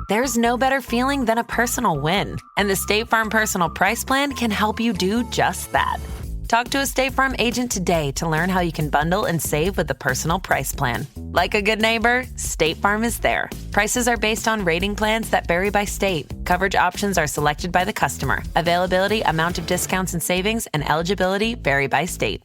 There's no better feeling than a personal win, and the State Farm Personal Price Plan can help you do just that. Talk to a State Farm agent today to learn how you can bundle and save with the Personal Price Plan. Like a good neighbor, State Farm is there. Prices are based on rating plans that vary by state. Coverage options are selected by the customer. Availability, amount of discounts and savings, and eligibility vary by state.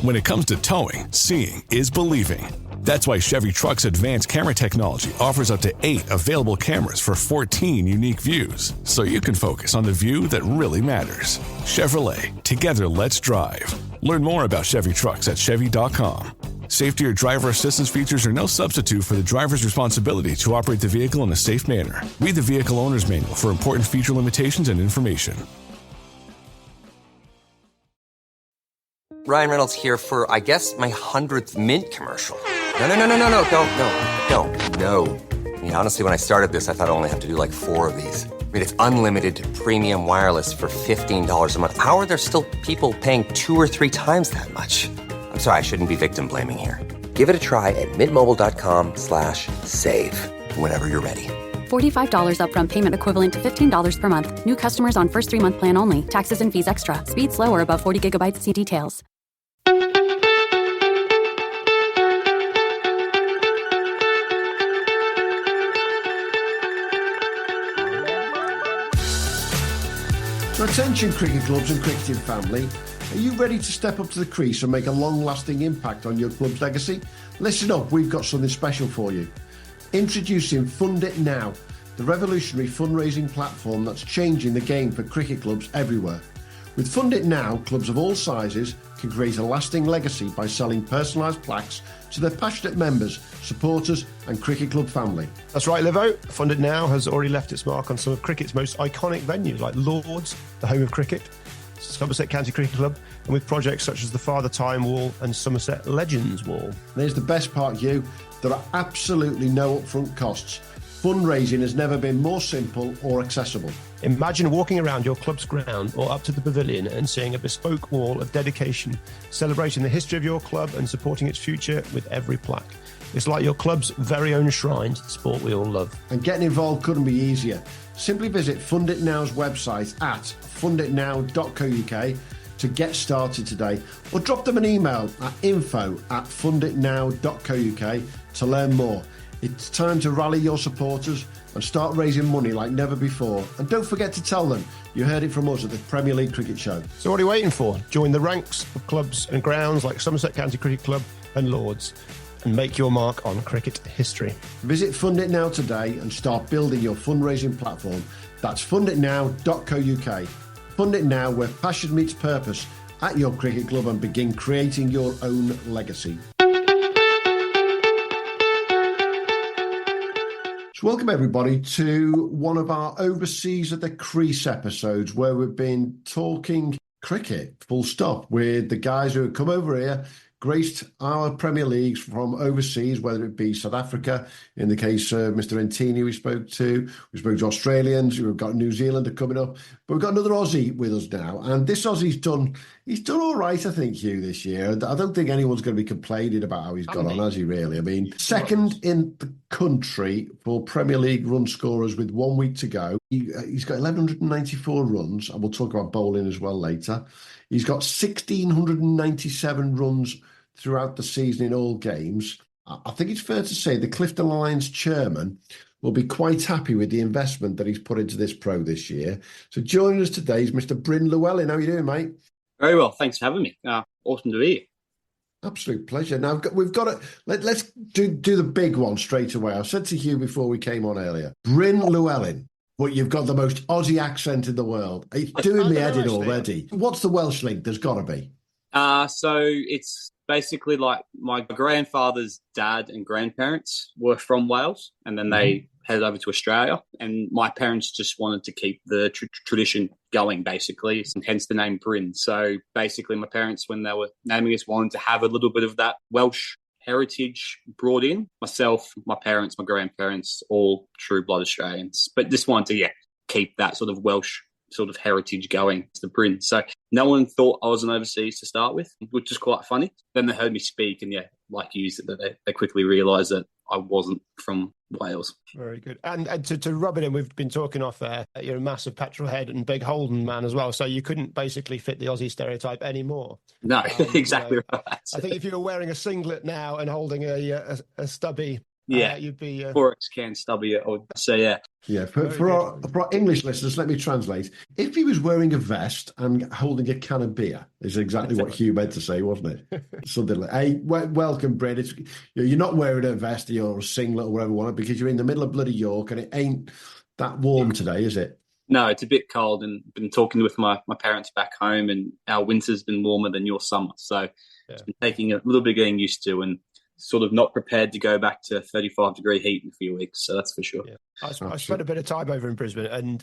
When it comes to towing, seeing is believing. That's why Chevy Truck's advanced camera technology offers up to 8 available cameras for 14 unique views, so you can focus on the view that really matters. Chevrolet, together let's drive. Learn more about Chevy Trucks at Chevy.com. Safety or driver assistance features are no substitute for the driver's responsibility to operate the vehicle in a safe manner. Read the Vehicle Owner's Manual for important feature limitations and information. Ryan Reynolds here for, I guess, my 100th Mint commercial. No, don't. I mean, honestly, when I started this, I thought I only have to do like 4 of these. I mean, it's unlimited premium wireless for $15 a month. How are there still people paying 2 or 3 times that much? I'm sorry, I shouldn't be victim blaming here. Give it a try at mintmobile.com/save. Whenever you're ready. $45 upfront payment equivalent to $15 per month. New customers on first 3-month plan only. Taxes and fees extra. Speed slower above 40 gigabytes. See details. So attention cricket clubs and cricketing family, are you ready to step up to the crease and make a long-lasting impact on your club's legacy? Listen up, we've got something special for you. Introducing Fund It Now, the revolutionary fundraising platform that's changing the game for cricket clubs everywhere. With Fund It Now, clubs of all sizes can create a lasting legacy by selling personalised plaques to their passionate members, supporters and cricket club family. That's right, Livo. Fund It Now has already left its mark on some of cricket's most iconic venues like Lords, the home of cricket, Somerset County Cricket Club, and with projects such as the Father Time Wall and Somerset Legends Wall. And here's the best part, Hugh. There are absolutely no upfront costs. Fundraising has never been more simple or accessible. Imagine walking around your club's ground or up to the pavilion and seeing a bespoke wall of dedication, celebrating the history of your club and supporting its future with every plaque. It's like your club's very own shrine to the sport we all love. And getting involved couldn't be easier. Simply visit Fund It Now's website at funditnow.co.uk to get started today, or drop them an email at info@funditnow.co.uk to learn more. It's time to rally your supporters and start raising money like never before. And don't forget to tell them you heard it from us at the Premier League Cricket Show. So what are you waiting for? Join the ranks of clubs and grounds like Somerset County Cricket Club and Lords and make your mark on cricket history. Visit Fund It Now today and start building your fundraising platform. That's funditnow.co.uk. Fund It Now, where passion meets purpose at your cricket club, and begin creating your own legacy. So welcome everybody to one of our Overseas at the Crease episodes, where we've been talking cricket, full stop, with the guys who have come over here, graced our Premier Leagues from overseas, whether it be South Africa, in the case of Mr. Entini we spoke to Australians, we've got New Zealander coming up, but we've got another Aussie with us now, and this Aussie's done all right, I think, Hugh, this year. I don't think anyone's going to be complaining about how he's got on, has he, really? I mean, second in the country for Premier League run scorers with 1 week to go. He's got 1,194 runs, and we'll talk about bowling as well later. He's got 1,697 runs throughout the season in all games. I think it's fair to say the Clifton Lions chairman will be quite happy with the investment that he's put into this pro this year. So joining us today is Mr. Bryn Llewellyn. How are you doing, mate? Very well, thanks for having me. Awesome to be here. Absolute pleasure. Now, we've got to... Let's do the big one straight away. I said to Hugh before we came on earlier, Bryn Llewellyn. But you've got the most Aussie accent in the world. It's doing me head in already. What's the Welsh link? There's got to be. So it's basically like my grandfather's dad and grandparents were from Wales, and then they headed over to Australia. And my parents just wanted to keep the tradition going, basically, and hence the name Bryn. So basically my parents, when they were naming us, wanted to have a little bit of that Welsh heritage brought in. Myself, my parents, my grandparents, all true blood Australians, but just wanted to keep that sort of Welsh sort of heritage going to the Bryn. So no one thought I was an overseas to start with, which is quite funny. Then they heard me speak, and like you said, that they quickly realised that I wasn't from Wales. Very good. And to rub it in, we've been talking off there. You're a massive petrol head and big Holden man as well. So you couldn't basically fit the Aussie stereotype anymore. No, exactly right. I think if you were wearing a singlet now and holding a stubby, you'd be 4X can stubby, I would say, yeah. Yeah, for our English listeners, let me translate. If he was wearing a vest and holding a can of beer, is exactly what Hugh meant to say, wasn't it? Something like, hey, welcome, Bryn. You're not wearing a vest or a singlet or whatever you want, because you're in the middle of bloody York and it ain't that warm today, is it? No, it's a bit cold, and been talking with my parents back home, and our winter's been warmer than your summer. So it's been taking a little bit of getting used to, and sort of not prepared to go back to 35-degree heat in a few weeks. So that's for sure. Yeah. I spent a bit of time over in Brisbane, and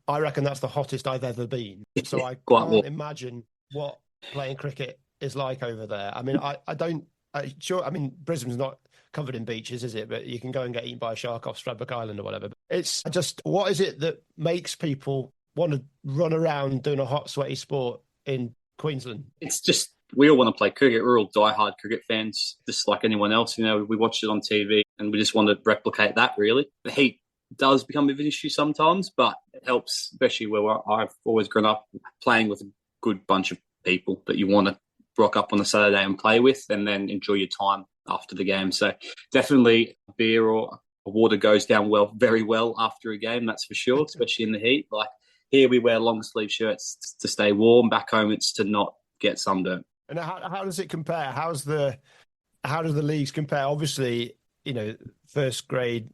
I reckon that's the hottest I've ever been. So I can't imagine what playing cricket is like over there. I mean, I mean, Brisbane's not covered in beaches, is it? But you can go and get eaten by a shark off Stradbroke Island or whatever. But it's just, what is it that makes people want to run around doing a hot, sweaty sport in Queensland? It's just, we all want to play cricket. We're all diehard cricket fans, just like anyone else. You know, we watch it on TV and we just want to replicate that, really. The heat does become a bit of an issue sometimes, but it helps, especially where I've always grown up playing with a good bunch of people that you want to rock up on a Saturday and play with and then enjoy your time after the game. So definitely a beer or a water goes down very well after a game, that's for sure, especially in the heat. Like here we wear long sleeve shirts to stay warm. Back home it's to not get sunburnt. And how does it compare? How do the leagues compare? Obviously, you know, first grade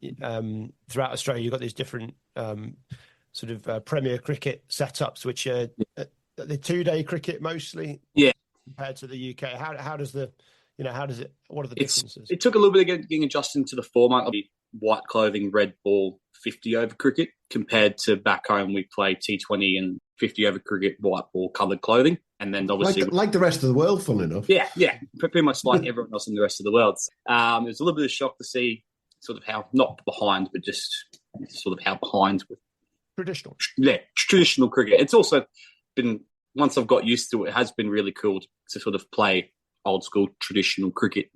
throughout Australia, you've got these different sort of Premier cricket setups, which are the 2-day cricket mostly. Yeah. Compared to the UK, how does it? What are the differences? It took a little bit of getting adjusted to the format of the white clothing, red ball, 50 over cricket, compared to back home we play T20 and 50 over cricket, white ball, coloured clothing. And then obviously... Like the rest of the world, funnily enough. Yeah, pretty much like everyone else in the rest of the world. It was a little bit of a shock to see sort of how, not behind, but just sort of how behind with... Traditional. Yeah, traditional cricket. It's also been, once I've got used to it, it has been really cool to sort of play old school traditional cricket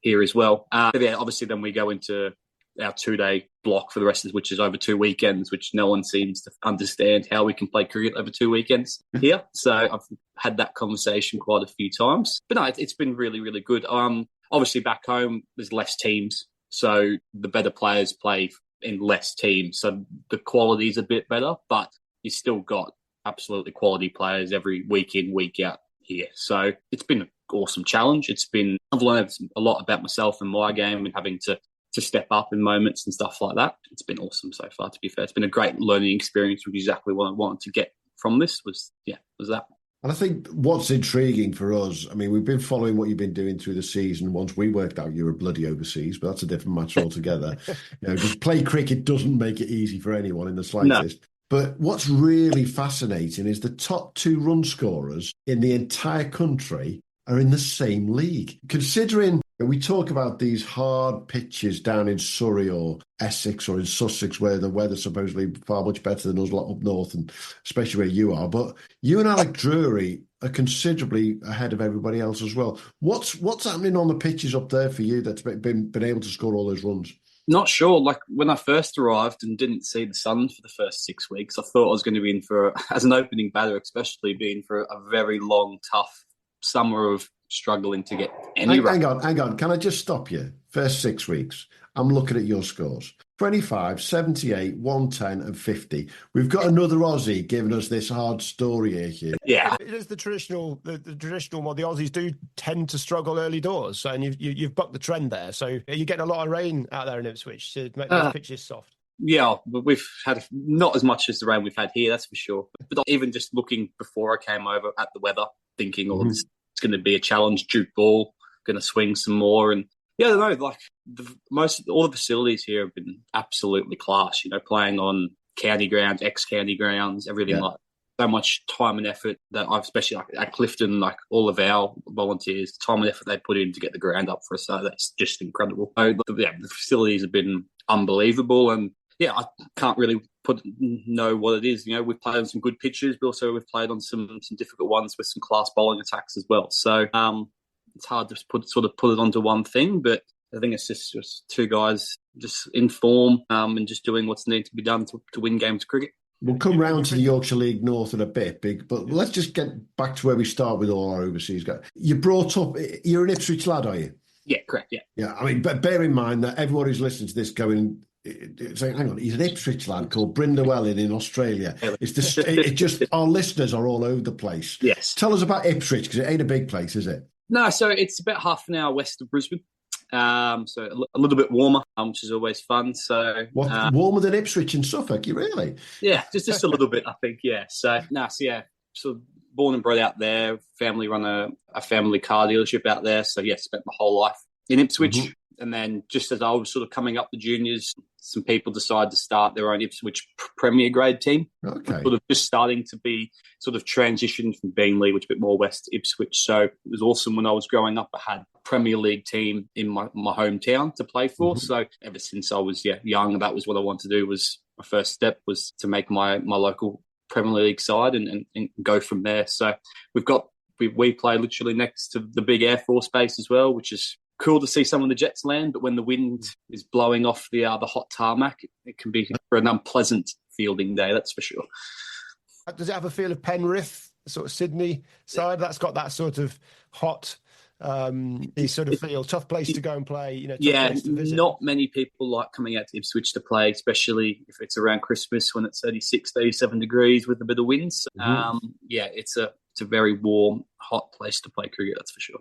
here as well. Obviously then we go into our 2-day block for the rest of which is over 2 weekends, which no one seems to understand how we can play cricket over 2 weekends here. So I've had that conversation quite a few times. But no, it's been really, really good. Obviously back home there's less teams, so the better players play in less teams. So the quality is a bit better, but you still got absolutely quality players every week in, week out here. So it's been an awesome challenge. I've learned a lot about myself and my game and having to step up in moments and stuff like that. It's been awesome so far, to be fair. It's been a great learning experience, which is exactly what I wanted to get from this was that. And I think what's intriguing for us, I mean, we've been following what you've been doing through the season. Once we worked out you were bloody overseas, but that's a different match altogether. Just play cricket doesn't make it easy for anyone in the slightest. No. But what's really fascinating is the top 2 run scorers in the entire country are in the same league. Considering we talk about these hard pitches down in Surrey or Essex or in Sussex where the weather's supposedly far much better than us lot up north, and especially where you are. But you and Alec Drury are considerably ahead of everybody else as well. What's happening on the pitches up there for you that's been able to score all those runs? Not sure. Like when I first arrived and didn't see the sun for the first 6 weeks, I thought I was going to be in for, as an opening batter especially, being for a very long, tough summer of struggling to get any run. Hang on. Can I just stop you? First 6 weeks. I'm looking at your scores. 25, 78, 110 and 50. We've got another Aussie giving us this hard story here, Hugh. Yeah. It is the traditional one. The Aussies do tend to struggle early doors, and you've bucked the trend there. So you're getting a lot of rain out there in Ipswich to make those pitches soft. Yeah, we've had not as much as the rain we've had here, that's for sure. But even just looking before I came over at the weather, thinking, this it's going to be a challenge, Duke ball, going to swing some more. And yeah, I don't know, like all the facilities here have been absolutely class, playing on county grounds, ex-county grounds, everything like so much time and effort that I've, especially like at Clifton, like all of our volunteers, the time and effort they put in to get the ground up for us. So that's just incredible. So, the facilities have been unbelievable. And yeah, I can't really know what it is. We've played on some good pitches, but also we've played on some difficult ones with some class bowling attacks as well. So it's hard to put it onto one thing, but I think it's just two guys just in form and just doing what's needed to be done to win games of cricket. We'll come round to the Yorkshire League North in a bit, but let's just get back to where we start with all our overseas guys. You're an Ipswich lad, are you? Yeah, correct, yeah. Yeah, I mean, but bear in mind that everyone who's listening to this going, saying, hang on, he's an Ipswich lad called Bryn Llewellyn in Australia. It just, our listeners are all over the place. Yes. Tell us about Ipswich, because it ain't a big place, is it? No, so it's about half an hour west of Brisbane. So a little bit warmer, which is always fun. So warmer than Ipswich in Suffolk, you really? Yeah, just a little bit, I think. Yeah. So born and bred out there. Family run a family car dealership out there. So yeah, spent my whole life in Ipswich. Mm-hmm. And then just as I was sort of coming up the juniors, some people decided to start their own Ipswich Premier grade team. Okay. Sort of just starting to be sort of transitioned from Beenleigh, which is a bit more west Ipswich. So it was awesome when I was growing up. I had a Premier League team in my hometown to play for. Mm-hmm. So ever since I was young, that was what I wanted to do. Was my first step was to make my local Premier League side and go from there. So we play literally next to the big Air Force base as well, which is cool to see some of the Jets land, but when the wind is blowing off the hot tarmac, it can be for an unpleasant fielding day, that's for sure. Does it have a feel of Penrith, sort of Sydney side? That's got that sort of hot, sort of feel, tough place to go and play. Place to visit. Not many people like coming out to Ipswich to play, especially if it's around Christmas when it's 36, 37 degrees with a bit of wind. Mm-hmm. It's a very warm, hot place to play cricket, that's for sure.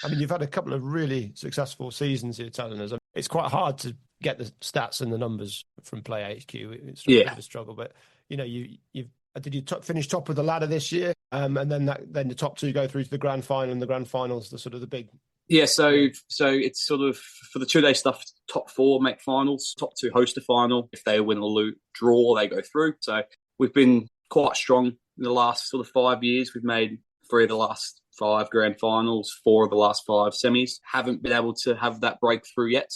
I mean, you've had a couple of really successful seasons here telling us. It's quite hard to get the stats and the numbers from Play HQ. It's a bit of a struggle, but did you finish top of the ladder this year? And then the top two go through to the grand final, and the grand final's the sort of the big. Yeah, so it's sort of for the 2-day stuff. Top four make finals. Top two host a final. If they win or draw, they go through. So we've been quite strong in the last sort of 5 years. We've made 3 of the last 5 grand finals, 4 of the last 5 semis. Haven't been able to have that breakthrough yet.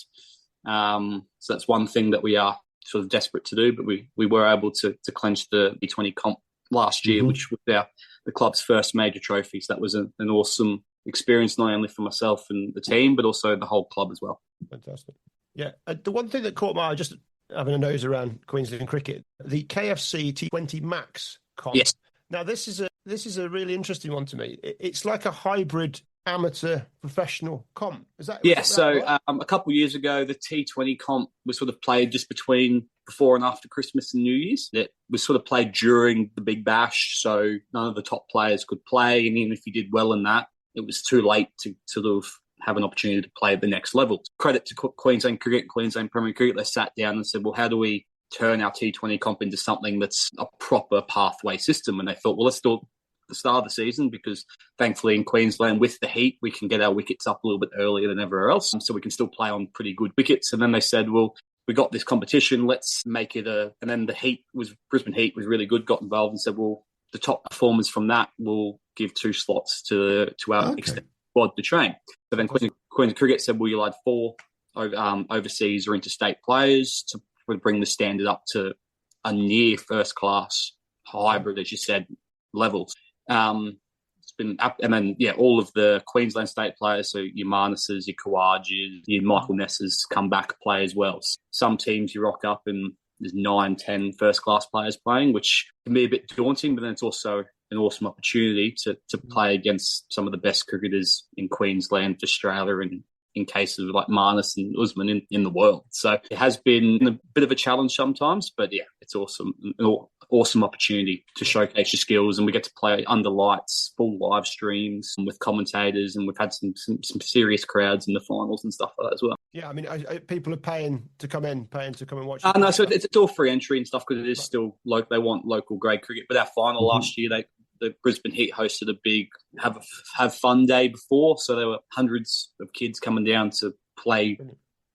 So that's one thing that we are sort of desperate to do, but we were able to clinch the B20 comp last year, mm-hmm. which was the club's first major trophy. So that was an awesome experience, not only for myself and the team, but also the whole club as well. Fantastic. Yeah. The one thing that caught my eye, just having a nose around Queensland cricket, the KFC T20 Max comp. Yes. Now, this is a really interesting one to me. It's like a hybrid amateur professional comp. Is that? Yeah. So right? A couple of years ago, the T20 comp was sort of played just between before and after Christmas and New Year's. It was sort of played during the Big Bash, so none of the top players could play. And even if you did well in that, it was too late to sort of have an opportunity to play at the next level. Credit to Queensland Cricket, Queensland Premier Cricket, they sat down and said, well, how do we turn our T20 comp into something that's a proper pathway system? And they thought, well, let's do it at the start of the season, because thankfully in Queensland with the heat, we can get our wickets up a little bit earlier than everywhere else. So we can still play on pretty good wickets. And then they said, well, we got this competition, let's make it and then Brisbane Heat was really good, got involved and said, well, the top performers from that will give 2 slots to our extended squad to train. So then Queensland Cricket said, well, you'll add 4 overseas or interstate players to bring the standard up to a near first class hybrid, as you said, levels. It's been up, and then all of the Queensland state players, so your Marnuses, your Kawajas, your Michael Nessers come back play as well. Some teams you rock up and there's 9, 10 first class players playing, which can be a bit daunting, but then it's also an awesome opportunity to play against some of the best cricketers in Queensland, Australia, and in cases of like Marnus and Usman in the world. So it has been a bit of a challenge sometimes, but it's awesome. Awesome opportunity to showcase your skills, and we get to play under lights, full live streams with commentators, and we've had some serious crowds in the finals and stuff like that as well. Yeah, I mean, people are paying to come and watch. No, so it's all free entry and stuff, because it is still local. They want local grade cricket. But our final last year, the Brisbane Heat hosted a big have fun day before, so there were hundreds of kids coming down to play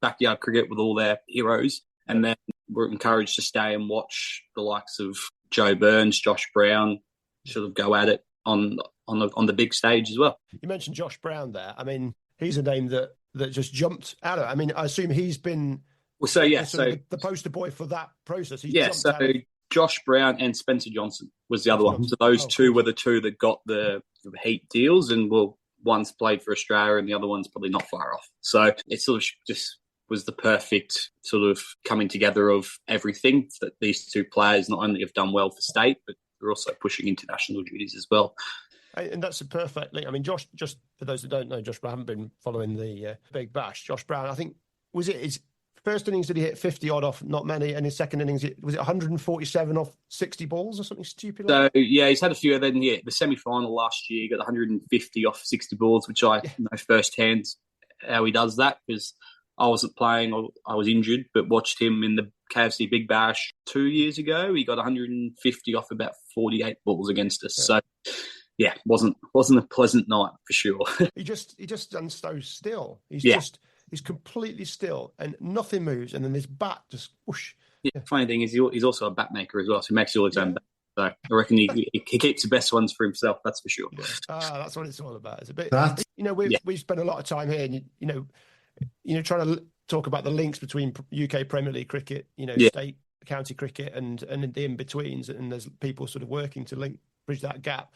backyard cricket with all their heroes, and then we're encouraged to stay and watch the likes of Joe Burns, Josh Brown, sort of go at it on the big stage as well. You mentioned Josh Brown there. I mean, he's a name that just jumped out of it. I mean, I assume he's been the poster boy for that process. Josh Brown and Spencer Johnson was the other one. So those two were the two that got the Heat deals, and one's played for Australia and the other one's probably not far off. So it sort of just was the perfect sort of coming together of everything that these two players not only have done well for state, but they're also pushing international duties as well. And that's a perfect link. I mean, Josh, just for those that don't know, Josh Brown, haven't been following the Big Bash. Josh Brown, I think, was it his first innings did he hit 50 odd off not many, and his second innings, was it 147 off 60 balls or something stupid like that? So, yeah, he's had a few. Then, the semi-final last year, he got 150 off 60 balls, which I know firsthand how he does that, because I wasn't playing, I was injured, but watched him in the KFC Big Bash 2 years ago. He got 150 off about 48 balls against us. So, yeah, wasn't a pleasant night for sure. He just stands so still. He's completely still and nothing moves, and then his bat just whoosh. Yeah, funny thing is he's also a bat maker as well, so he makes all his own bat. So I reckon he keeps the best ones for himself, that's for sure. Yeah. That's what it's all about. It's a bit, we've spent a lot of time here, and trying to talk about the links between UK Premier League cricket, state, county cricket, and the in-betweens, and there's people sort of working to bridge that gap.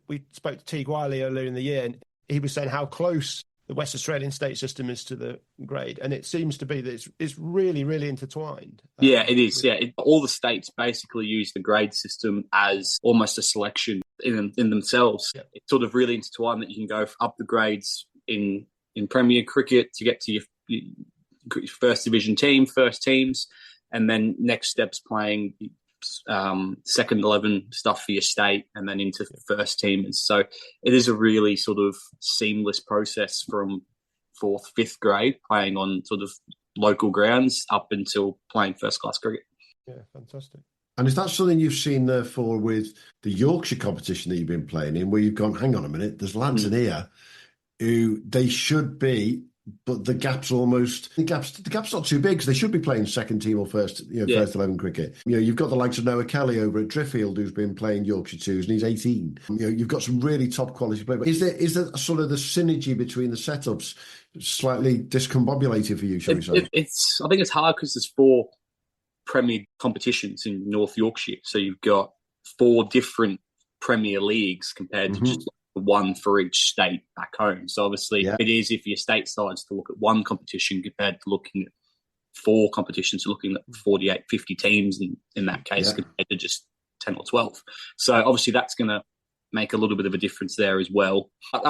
We spoke to Teague Wiley earlier in the year, and he was saying how close the West Australian state system is to the grade, and it seems to be that it's really, really intertwined. Yeah, it is. All the states basically use the grade system as almost a selection in themselves. Yeah. It's sort of really intertwined that you can go up the grades in Premier cricket to get to your first division team, first teams, and then next steps playing second 11 stuff for your state, and then into first team. And so it is a really sort of seamless process from 4th, 5th grade, playing on sort of local grounds up until playing first class cricket. Yeah, fantastic. And is that something you've seen, therefore, with the Yorkshire competition that you've been playing in, where you've gone, hang on a minute, there's lads in here who they should be, but the gap's not too big, because they should be playing second team or first 11 cricket. You've got the likes of Noah Kelly over at Driffield, who's been playing Yorkshire twos, and he's 18. You've got some really top quality players. Is there sort of the synergy between the setups slightly discombobulated for you, shall we say? I think it's hard because there's 4 Premier competitions in North Yorkshire, so you've got 4 different Premier Leagues compared to just one for each state back home. So obviously it is if your state decides to look at one competition compared to looking at 4 competitions, looking at 48, 50 teams in that case compared to just 10 or 12. So obviously that's going to make a little bit of a difference there as well. But,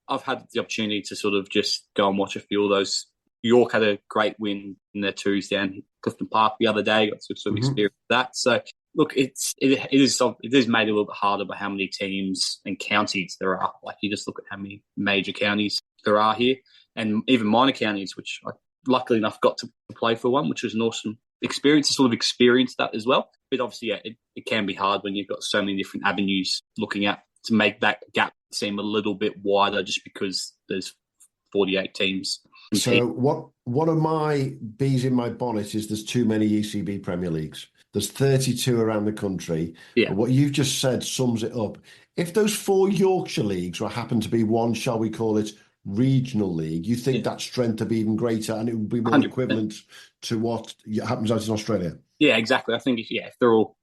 I've had the opportunity to sort of just go and watch a few of those. York had a great win in their twos down Clifton Park the other day. Got to sort of experience that. So look, it is made a little bit harder by how many teams and counties there are. Like, you just look at how many major counties there are here, and even minor counties, which I luckily enough got to play for one, which was an awesome experience to sort of experience that as well. But obviously, it can be hard when you've got so many different avenues looking at to make that gap seem a little bit wider, just because there's 48 teams. So one of my bees in my bonnet is there's too many ECB Premier Leagues. There's 32 around the country. Yeah. What you've just said sums it up. If those 4 Yorkshire leagues happen to be one, shall we call it, regional league, you think that strength would be even greater, and it would be more 100%. Equivalent to what happens out in Australia? Yeah, exactly. I think if they're all,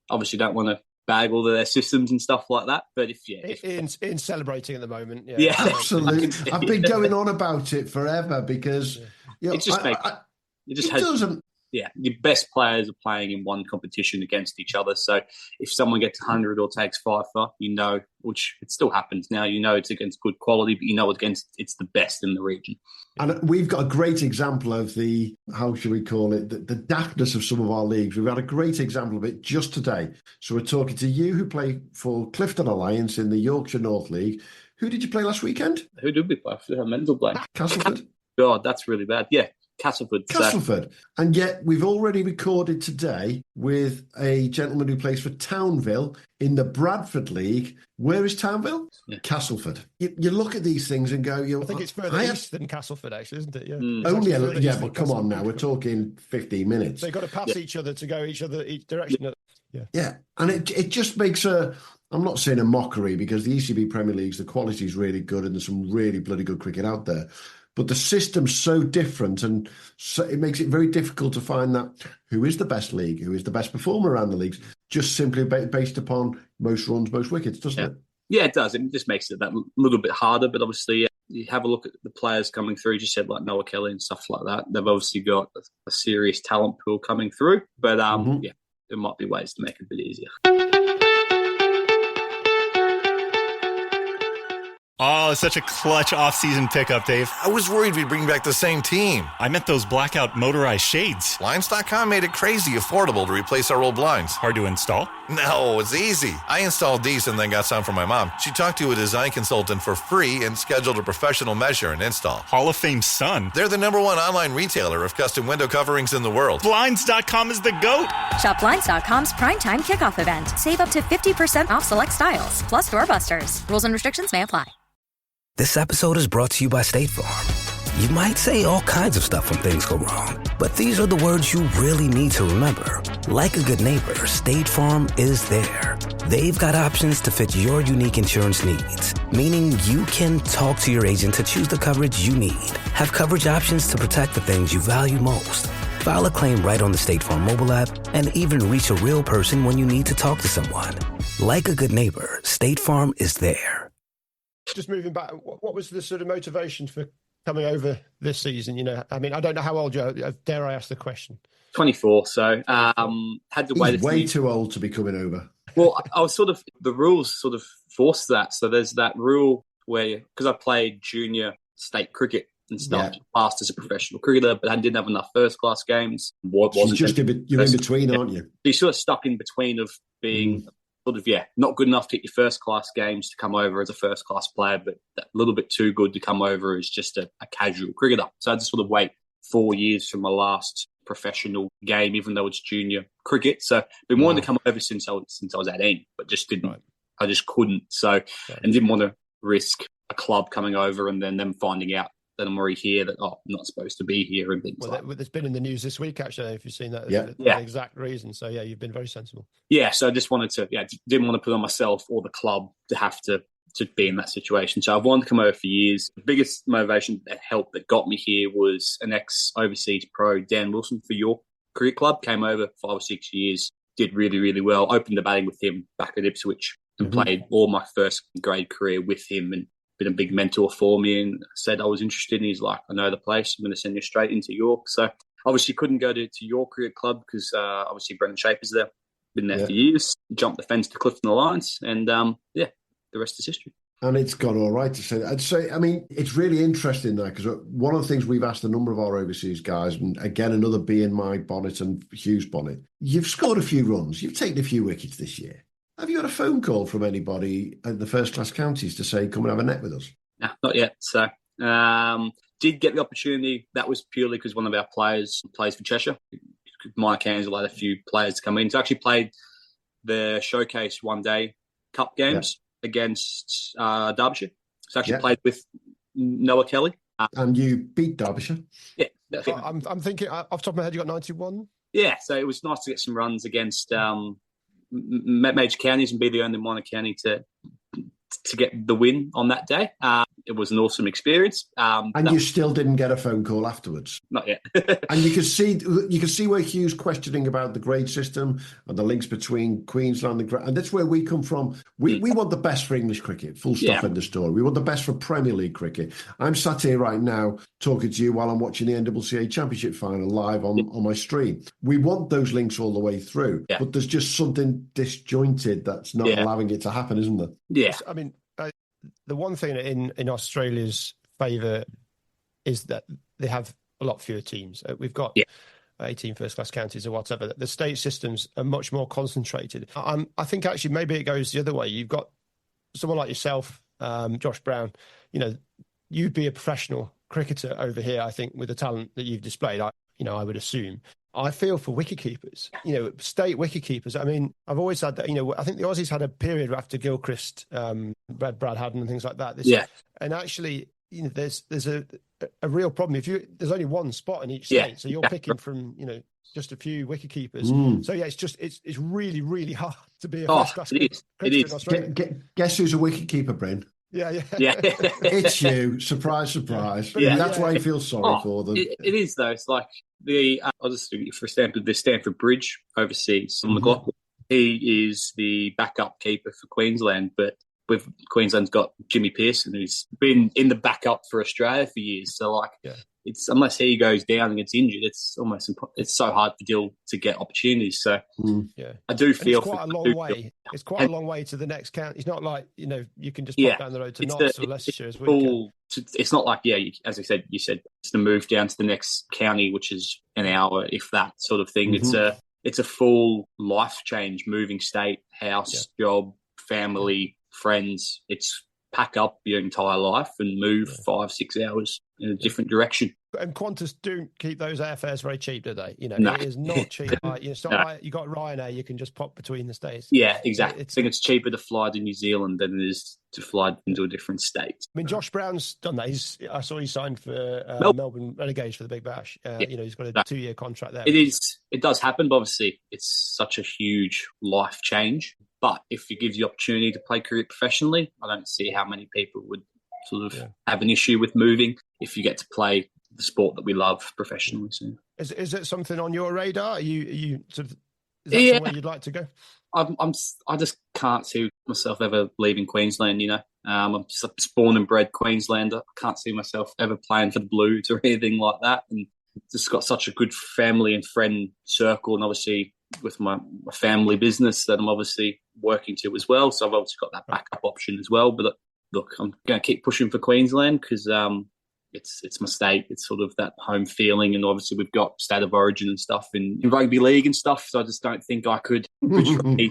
obviously don't want to bag all of their systems and stuff like that, but if in celebrating at the moment, absolutely. I've been going on about it forever because it just doesn't. Yeah, your best players are playing in one competition against each other. So if someone gets 100 or takes 5 for, which it still happens now, it's against good quality, but it's the best in the region. And we've got a great example of the, how should we call it, the daftness of some of our leagues. We've had a great example of it just today. So we're talking to you, who play for Clifton Alliance in the Yorkshire North League. Who did you play last weekend? Who did we play? A mental blank. Castleford. God, that's really bad. Yeah. Castleford. And yet we've already recorded today with a gentleman who plays for Townville in the Bradford League. Where is Townville? Yeah. Castleford. You look at these things and go... I think it's further east than Castleford, actually, isn't it? Yeah. But come on now, we're talking 15 minutes. They've got to pass each other to go each direction. Yeah. And it just makes I'm not saying a mockery, because the ECB Premier Leagues, the quality is really good and there's some really bloody good cricket out there. But the system's so different, and so it makes it very difficult to find that who is the best league, who is the best performer around the leagues, just simply based upon most runs, most wickets, doesn't it? Yeah, it does. It just makes it that little bit harder. But obviously, you have a look at the players coming through. You just said like Noah Kelly and stuff like that. They've obviously got a serious talent pool coming through. But yeah, there might be ways to make it a bit easier. Oh, such a clutch off-season pickup, Dave. I was worried we'd bring back the same team. I meant those blackout motorized shades. Blinds.com made it crazy affordable to replace our old blinds. Hard to install? No, it's easy. I installed these and then got some for my mom. She talked to a design consultant for free and scheduled a professional measure and install. Hall of Fame son. They're the #1 online retailer of custom window coverings in the world. Blinds.com is the GOAT. Shop Blinds.com's primetime kickoff event. Save up to 50% off select styles, plus doorbusters. Rules and restrictions may apply. This episode is brought to you by State Farm. You might say all kinds of stuff when things go wrong, but these are the words you really need to remember. Like a good neighbor, State Farm is there. They've got options to fit your unique insurance needs, meaning you can talk to your agent to choose the coverage you need, have coverage options to protect the things you value most, file a claim right on the State Farm mobile app, and even reach a real person when you need to talk to someone. Like a good neighbor, State Farm is there. Just moving back, what was the sort of motivation for coming over this season? You know, I mean, I don't know how old you are. Dare I ask the question? 24, so had to wait. He's way too old to be coming over. Well, I was the rules sort of forced that. So there's that rule where, because I played junior state cricket and stuff, passed as a professional cricketer, but I didn't have enough first-class games. You're in between, aren't you? You're sort of stuck in between of being not good enough to get your first-class games to come over as a first-class player, but a little bit too good to come over as just a casual cricketer. So I had to sort of wait 4 years from my last professional game, even though it's junior cricket. So I've been wanting to come over since I was 18, but just didn't. Right. I just couldn't. So and didn't want to risk a club coming over and then them finding out that I'm already here, that I'm not supposed to be here and things like that. It's been in the news this week, actually, if you've seen that. The exact reason. So, you've been very sensible. Yeah, so I just wanted to, didn't want to put on myself or the club to have to be in that situation. So I've wanted to come over for years. The biggest motivation that helped, that got me here, was an ex-overseas pro, Dan Wilson, for York Cricket Club. Came over 5 or 6 years, did really, really well. Opened the batting with him back at Ipswich and played all my first grade career with him, and been a big mentor for me, and said I was interested. And he's like, I know the place, I'm going to send you straight into York. So obviously couldn't go to York Cricket Club because obviously Brendan Shaper's there. Been there for years. Jumped the fence to Clifton Alliance, and the rest is history. And it's gone all right to say that. I'd say, I mean, it's really interesting now, because one of the things we've asked a number of our overseas guys, and again, another bee in my bonnet and Hugh's bonnet, you've scored a few runs, you've taken a few wickets this year. Have you had a phone call from anybody at the first-class counties to say, come and have a net with us? No, not yet. So did get the opportunity. That was purely because one of our players plays for Cheshire. Minor counties allowed a few players to come in. So I actually played the Showcase one-day cup games against Derbyshire. So I actually played with Noah Kelly. And you beat Derbyshire? Yeah. I'm thinking, off the top of my head, you got 91? Yeah, so it was nice to get some runs against major counties and be the only minor county to get the win on that day. It was an awesome experience. And you still didn't get a phone call afterwards? Not yet. And you can see where Hugh's questioning about the grade system and the links between Queensland and that's where we come from. We want the best for English cricket, full stop in the story. We want the best for Premier League cricket. I'm sat here right now talking to you while I'm watching the NCCA Championship final live on my stream. We want those links all the way through, but there's just something disjointed that's not allowing it to happen, isn't there? Yeah. I mean, the one thing in Australia's favour is that they have a lot fewer teams. We've got 18 first-class counties or whatever. The state systems are much more concentrated. I think actually maybe it goes the other way. You've got someone like yourself, Josh Brown. You know, you'd be a professional cricketer over here, I think, with the talent that you've displayed. I would assume. I feel for wicketkeepers, state wicketkeepers. I mean, I've always had that, I think the Aussies had a period after Gilchrist, Brad Haddon and things like that. And actually, there's a real problem. There's only one spot in each state, so you're picking from, just a few wicketkeepers. So it's really, really hard to be a first-class cricketer in Australia. Guess who's a wicketkeeper, Bryn? Yeah. It's you. Surprise, surprise. That's why I feel sorry for them. It is, though. It's like I'll just for example, the Stamford Bridge overseas. McLaughlin, he is the backup keeper for Queensland, but Queensland's got Jimmy Pearson, who's been in the backup for Australia for years. So like, it's unless he goes down and gets injured, it's so hard to get opportunities. So I do feel it's quite a long way. It's quite a long way to the next county. It's not like you can just pop down the road to Notts or Leicestershire as well. It's not like as I said, it's the move down to the next county, which is an hour, if that sort of thing. It's a full life change, moving state, house, job, family, friends. It's pack up your entire life and move 5-6 hours in a different direction. And Qantas do keep those airfares very cheap, do they? No. It is not cheap. It's not like you got Ryanair, you can just pop between the states. Yeah, exactly. I think it's cheaper to fly to New Zealand than it is to fly into a different state. I mean, Josh Brown's done that. I saw he signed for Melbourne Renegades for the Big Bash. He's got a 2-year contract there. It does happen, but obviously it's such a huge life change. But if it gives you opportunity to play cricket professionally, I don't see how many people would sort of have an issue with moving if you get to play the sport that we love professionally. So. Is it something on your radar? Are you sort of, is that somewhere you'd like to go? I just can't see myself ever leaving Queensland. I'm just born and bred Queenslander. I can't see myself ever playing for the Blues or anything like that. And just got such a good family and friend circle, and obviously with my family business that I'm obviously working to as well. So I've obviously got that backup option as well. But look, I'm going to keep pushing for Queensland because it's my state. It's sort of that home feeling, and obviously we've got state of origin and stuff in rugby league and stuff. So I just don't think I could betray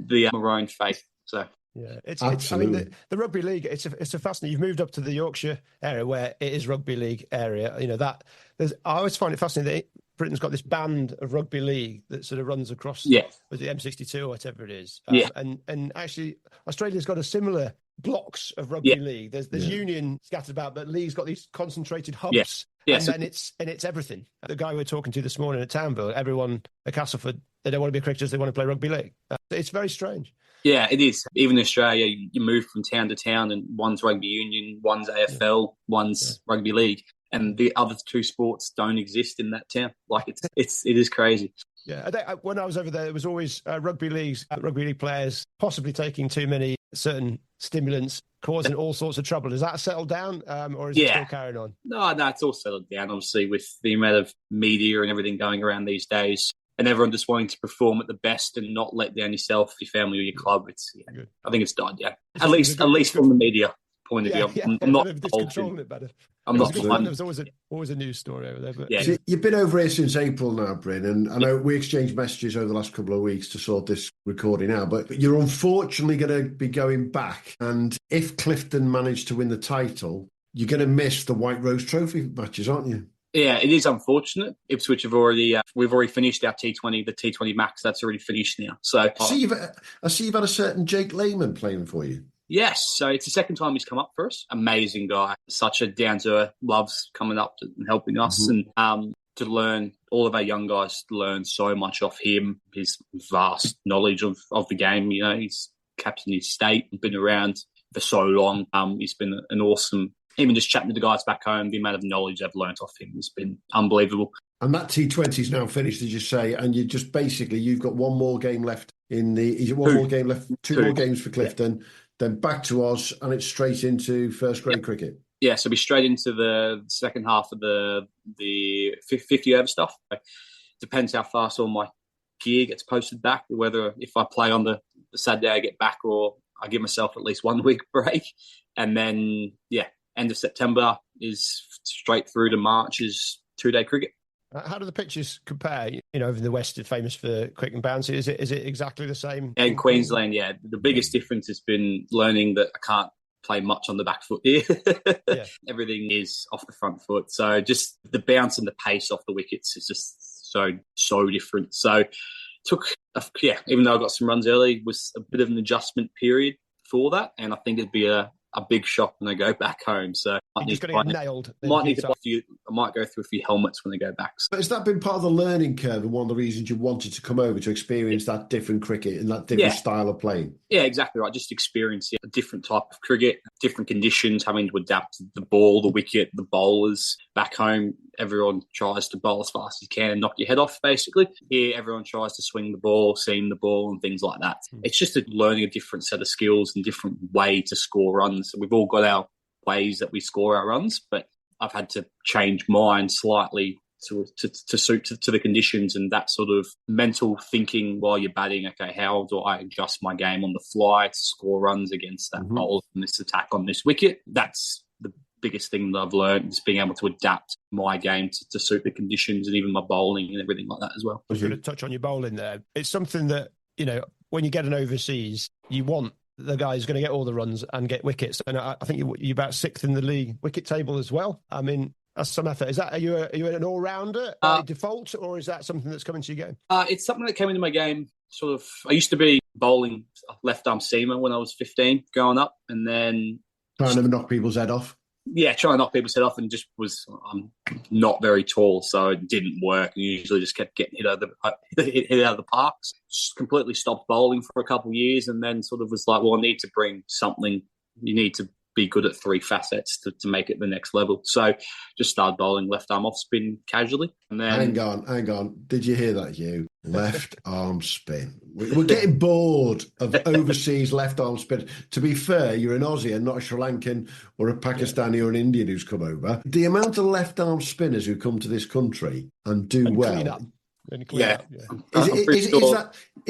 the maroon faith. So. Yeah, I mean, the rugby league. It's a fascinating. You've moved up to the Yorkshire area where it is rugby league area. I always find it fascinating that Britain's got this band of rugby league that sort of runs across the M62 or whatever it is. And actually, Australia's got a similar blocks of rugby league. There's Union scattered about, but league's got these concentrated hubs. And then it's everything. The guy we were talking to this morning at Townville, everyone at Castleford, they don't want to be cricketers, they want to play rugby league. It's very strange. Yeah, it is. Even in Australia, you move from town to town, and one's rugby union, one's AFL, one's rugby league, and the other two sports don't exist in that town. Like it is crazy. Yeah, when I was over there was always rugby league players possibly taking too many certain stimulants, causing all sorts of trouble. Has that settled down, or is it still carrying on? No, it's all settled down. Obviously, with the amount of media and everything going around these days. And everyone just wanting to perform at the best and not let down yourself, your family, or your club. I think it's died down. At least from the media point of view. I'm not controlling it better. I'm not. There's always a news story over there. But. So you've been over here since April now, Bryn, and I know we exchanged messages over the last couple of weeks to sort this recording out. But you're unfortunately going to be going back, and if Clifton manage to win the title, you're going to miss the White Rose Trophy matches, aren't you? Yeah, it is unfortunate. Ipswich have we've already finished our T20, the T20 Max. That's already finished now. So I see you've had a certain Jake Lehman playing for you. Yes, so it's the second time he's come up for us. Amazing guy, such a down to earth, loves coming up and helping us, and to learn, all of our young guys learn so much off him. His vast knowledge of the game. He's captained his state, been around for so long. He's been an awesome. Even just chatting to the guys back home, the amount of knowledge I've learnt off him has been unbelievable. And that T20 is now finished, as you say, and you just you've got one more game left more games for Clifton, then back to Oz, and it's straight into first grade cricket. Yeah, so we're straight into the second half of the 50 over stuff. Depends how fast all my gear gets posted back, whether if I play on the Saturday I get back, or I give myself at least 1 week break, and then end of September is straight through to March is 2-day cricket. How do the pitches compare? Over in the West, it's famous for quick and bouncy. Is it exactly the same? In Queensland, the biggest difference has been learning that I can't play much on the back foot here. Everything is off the front foot. So just the bounce and the pace off the wickets is just so different. So took, even though I got some runs early, was a bit of an adjustment period for that. And I think it'd be a big shock when I go back home. So I might go through a few helmets when I go back. But has that been part of the learning curve and one of the reasons you wanted to come over to experience that different cricket and that different style of playing? Yeah, exactly right. Just experience a different type of cricket, different conditions, having to adapt to the ball, the wicket, the bowlers. back home, everyone tries to bowl as fast as you can and knock your head off, basically. Here, everyone tries to swing the ball, seam the ball, and things like that. It's just learning a different set of skills and different way to score runs. We've all got our ways that we score our runs, but I've had to change mine slightly to suit to the conditions and that sort of mental thinking while you're batting. Okay, how do I adjust my game on the fly to score runs against that bowler and this attack on this wicket? That's the biggest thing that I've learned, is being able to adapt my game to suit the conditions and even my bowling and everything like that as well. I was going to touch on your bowling there. It's something that, when you get an overseas, you want the guy who's going to get all the runs and get wickets. And I think you're about 6th in the league wicket table as well. I mean, that's some effort. Are you an all-rounder by default, or is that something that's coming to your game? It's something that came into my game sort of. I used to be bowling left-arm seamer when I was 15 growing up, and then trying to knock people's head off. Yeah, trying to knock people's head off, and just I'm not very tall, so it didn't work. And usually just kept getting hit out of the parks. Just completely stopped bowling for a couple of years, and then sort of was like, well, I need to bring something. You need to be good at 3 facets to make it the next level. So just started bowling left arm off spin casually. And then hang on. Did you hear that, Hugh? Left arm spin. We're getting bored of overseas left arm spin. To be fair, you're an Aussie and not a Sri Lankan or a Pakistani or an Indian who's come over. The amount of left arm spinners who come to this country and do well. Is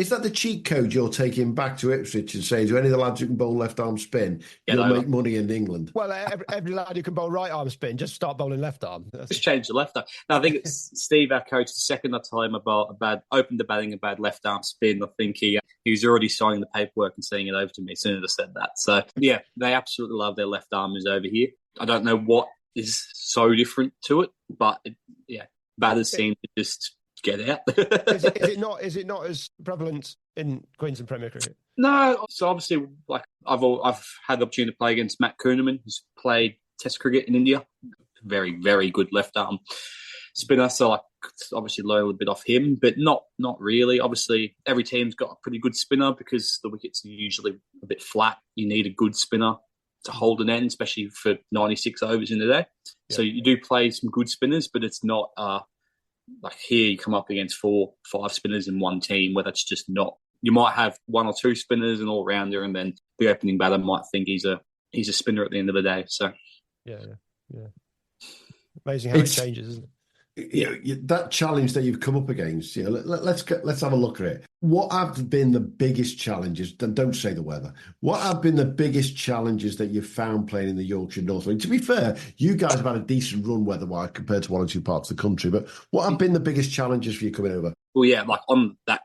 that the cheat code you're taking back to Ipswich and saying to any of the lads who can bowl left arm spin, you'll make money in England? Well, every lad who can bowl right arm spin, just start bowling left arm. Just change the left arm. No, I think it's Steve, our coach, the second I told him about opened the batting a bad left arm spin, I think he was already signing the paperwork and sending it over to me as soon as I said that. So yeah, they absolutely love their left armers over here. I don't know what is so different to it, but batters seem to just get out. is it not as prevalent in Queensland Premier Cricket? No. So obviously, like I've had the opportunity to play against Matt Kuhneman, who's played Test cricket in India. Very, very good left arm spinner. So I obviously learn a little bit off him, but not really. Obviously, every team's got a pretty good spinner because the wickets are usually a bit flat. You need a good spinner to hold an end, especially for 96 overs in a day. Yeah. So you do play some good spinners, but it's not like here you come up against 4-5 spinners in one team where that's just not. You might have 1 or 2 spinners, an all-rounder, and then the opening batter might think he's a spinner at the end of the day. So yeah. Amazing how it changes, isn't it? That challenge that you've come up against, let's have a look at it. What have been the biggest challenges? Don't say the weather. What have been the biggest challenges that you've found playing in the Yorkshire North? To be fair, you guys have had a decent run weather-wise compared to 1 or 2 parts of the country, but what have been the biggest challenges for you coming over? Well, yeah, like on that,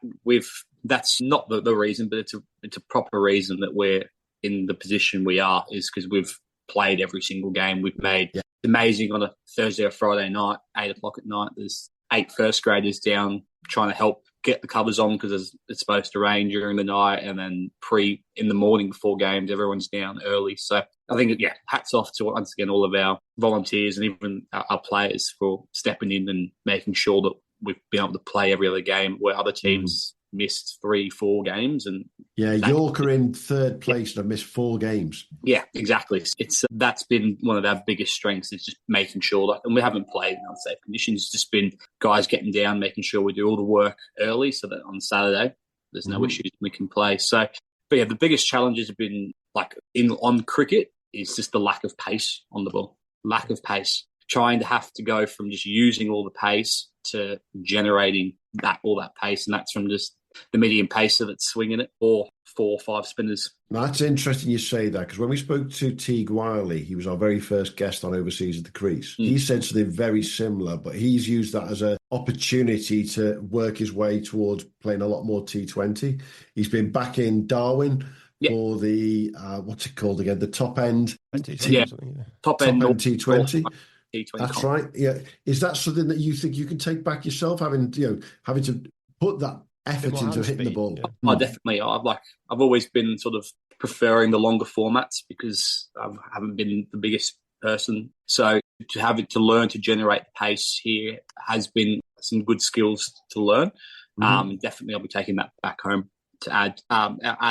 that's not the reason, but it's a proper reason that we're in the position we are, is because we've played every single game we've made. Yeah. It's amazing on a Thursday or Friday night, 8 o'clock at night, there's 8 first graders down trying to help get the covers on because it's supposed to rain during the night, and then in the morning before games, everyone's down early. So I think, hats off to once again all of our volunteers and even our players for stepping in and making sure that we've been able to play every other game where other teams missed 3-4 games. And York are in 3rd place and have missed 4 games. Yeah, exactly. That's been one of our biggest strengths, is just making sure that, and we haven't played in unsafe conditions, it's just been guys getting down, making sure we do all the work early so that on Saturday there's no issues, we can play. So, but the biggest challenges have been on cricket is just the lack of pace on the ball. Lack of pace. Trying to have to go from just using all the pace to generating all that pace, and that's from just the medium pacer that's swinging it, or 4 or 5 spinners. Now, that's interesting you say that, because when we spoke to Teague Wiley, he was our very first guest on Overseas at the Crease. He said something very similar, but he's used that as an opportunity to work his way towards playing a lot more T20. He's been back in Darwin for the, what's it called again? The top end. Top end T20. That's right. Yeah. Is that something that you think you can take back yourself, having to put that effort into hitting the ball? Yeah. Definitely. I've always been sort of preferring the longer formats because I haven't been the biggest person. So to learn to generate the pace here has been some good skills to learn. Definitely, I'll be taking that back home to add